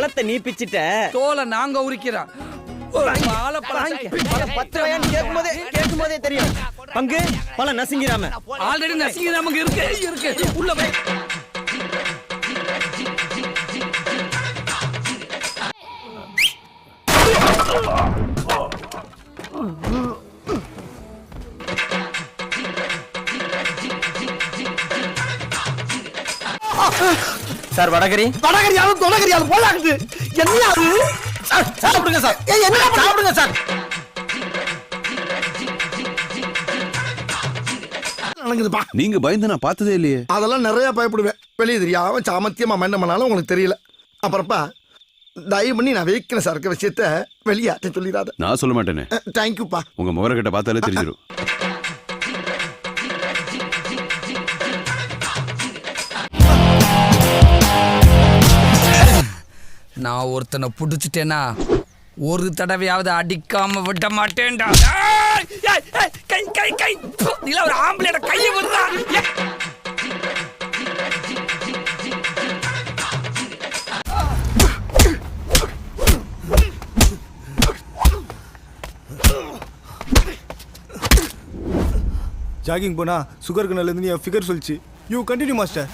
பழத்தை நீ பிச்சிட்ட, தோலை நாங்க உரிக்கிறோம். கேட்கும் போதே தெரியும். பங்கு பழம் நசுங்கிறாம ஆல்ரெடி நசுங்கிறாம இருக்கு உள்ள போய். சார் வடகரியாலும் தொடகரியாலும் போலாகுது. என்ன அது? சாப்பிடுங்க சார். என்ன சாப்பிடுங்க சார். நீங்க பயந்து நான் பார்த்ததே இல்லையே. அதெல்லாம் நிறைய பயப்படுவேன். வெளியே தெரியாம சாமத்தியமா மண்டம் பண்ணாலும் உங்களுக்கு தெரியல. அப்புறப்பா தயவு பண்ணி நான் வைக்கிற சரக்கு விஷயத்த வெளியாட்ட சொல்லிடாத. நான் சொல்ல மாட்டேனே. தேங்க்யூப்பா. உங்க முகர கிட்ட பார்த்தாலே தெரிஞ்சிடும். நான் ஒருத்தனை புடிச்சிட்டேனா ஒரு தடவையாவது அடிக்காம விட மாட்டேன்டா. கை கை கை இல்ல ஒரு ஆம்பளையோட கையை விடுறா. ஜாகிங் போனா சுகருக்கு நல்லதுன்னு என் ஃபிகர் சொல்லிச்சு. You continue master.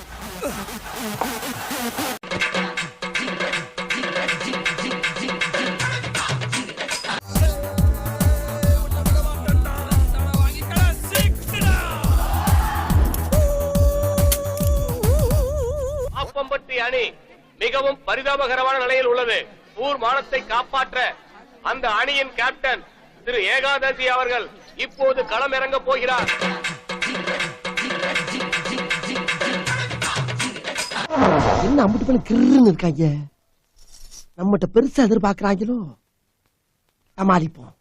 அணி மிகவும் பரிதாபகரமான நிலையில் உள்ளது. ஊர் மானத்தை காப்பாற்ற அந்த அணியின் கேப்டன் திரு ஏகாதசி அவர்கள் இப்போது களம் இறங்க போகிறார். என்ன அம்புட்டு பண்ணி கிருன்னு இருக்காங்க. நம்மகிட்ட பெருசா எதிர்பார்க்கறாங்களோ. சமாளிப்போம்.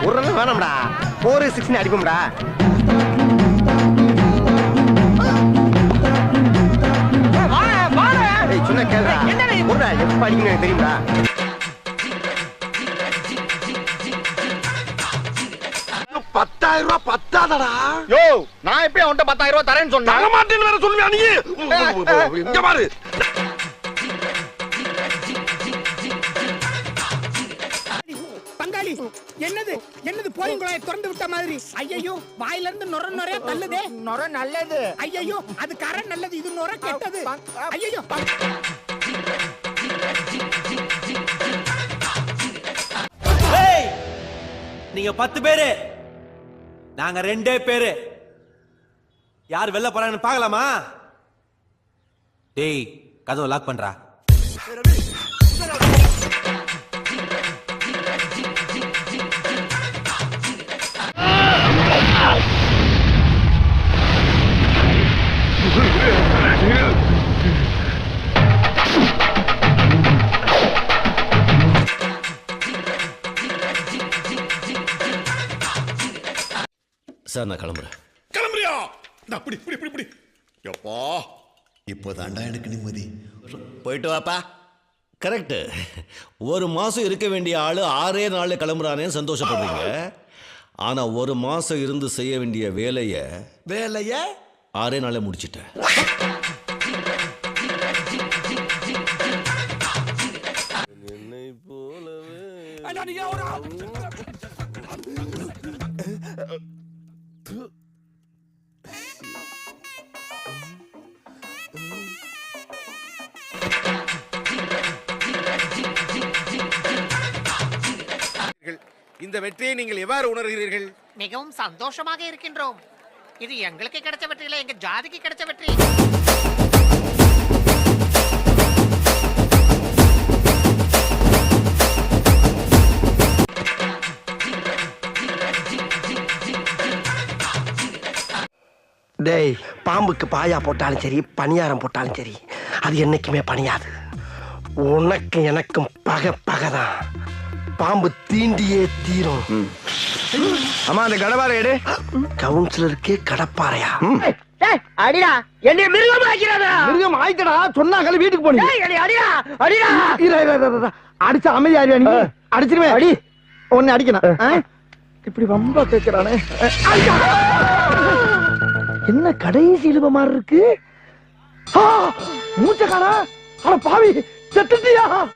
ஒரு ரன் வேணும்டா. 4-6 அடிப்போம்டா. சொன்ன கேள்றா. எப்ப அடிக்கணும் தெரியுமா? ₹10,000 பத்தாதடா. யோ, நான் எப்படி அவன்கிட்ட 10,000 ரூபாய் தரேன்னு சொன்னேன். தர மாட்டேன்னு வேற சொல்லுவியா நீ? இங்க பாரு. என்னது என்னது போலிங் குழாயை திறந்து விட்ட மாதிரி. ஐயோ வாயில இருந்து நொர நொரையா தள்ளுதே. நொர நல்லது. ஐயோ அது கரை நல்லது, இது நொர கெட்டது. ஐயோ நீங்க 10 பேரு, நாங்க 2 பேரு. யார் வெளில போறாங்கன்னு பார்க்கலாமா? டேய் கதவை லாக் பண்றா. சார் நான் கிளம்புறேன். கிளம்புறியா? அப்படி இப்படி இப்படி இப்படி எப்பா இப்போதாண்டா எனக்கு நிம்மதி. போயிட்டு வாப்பா. கரெக்டு. ஒரு மாசம் இருக்க வேண்டிய ஆளு 6 நாள் கிளம்புறானே சந்தோஷப்படுறீங்க. ஆனா ஒரு மாசம் இருந்து செய்ய வேண்டிய வேலைய 6 நாள முடிச்சிட்டேன். என்னை போலவே இந்த வெற்றியை நீங்கள் எவ்வாறு உணர்கிறீர்கள்? மிகவும் சந்தோஷமாக இருக்கின்றோம். இது எங்களுக்கு கிடைச்ச வெற்றி இல்ல, எங்க ஜாதிக்கு கிடைச்ச வெற்றி. டேய், பாம்புக்கு பாயா போட்டாலும் சரி, பணியாரம் போட்டாலும் சரி, அது என்னைக்குமே பணியாது. உனக்கு எனக்கும் பகைதான். பாம்பு தீண்டியே தீரும். அம்மா அந்த கடப்பாறை எடு. கவுன்சிலருக்கே கடப்பாறையா? அடிடா, என்ன மிருகம் ஆக்கிறாதா? மிருகம் ஆயிட்டடா. சொன்னாங்களே வீட்டுக்கு போனீங்க. அடிடா அடிடா. அடிச்ச அமைதியா நீ. அடிச்சிருவேன். அடி ஒன்னு அடிக்கணும். இப்படி ரொம்ப கேட்கிறானே. என்ன கடைசி இழுவ மாதிரி இருக்கு. மூச்சக்காரா, அட பாவி, செத்துட்டியா?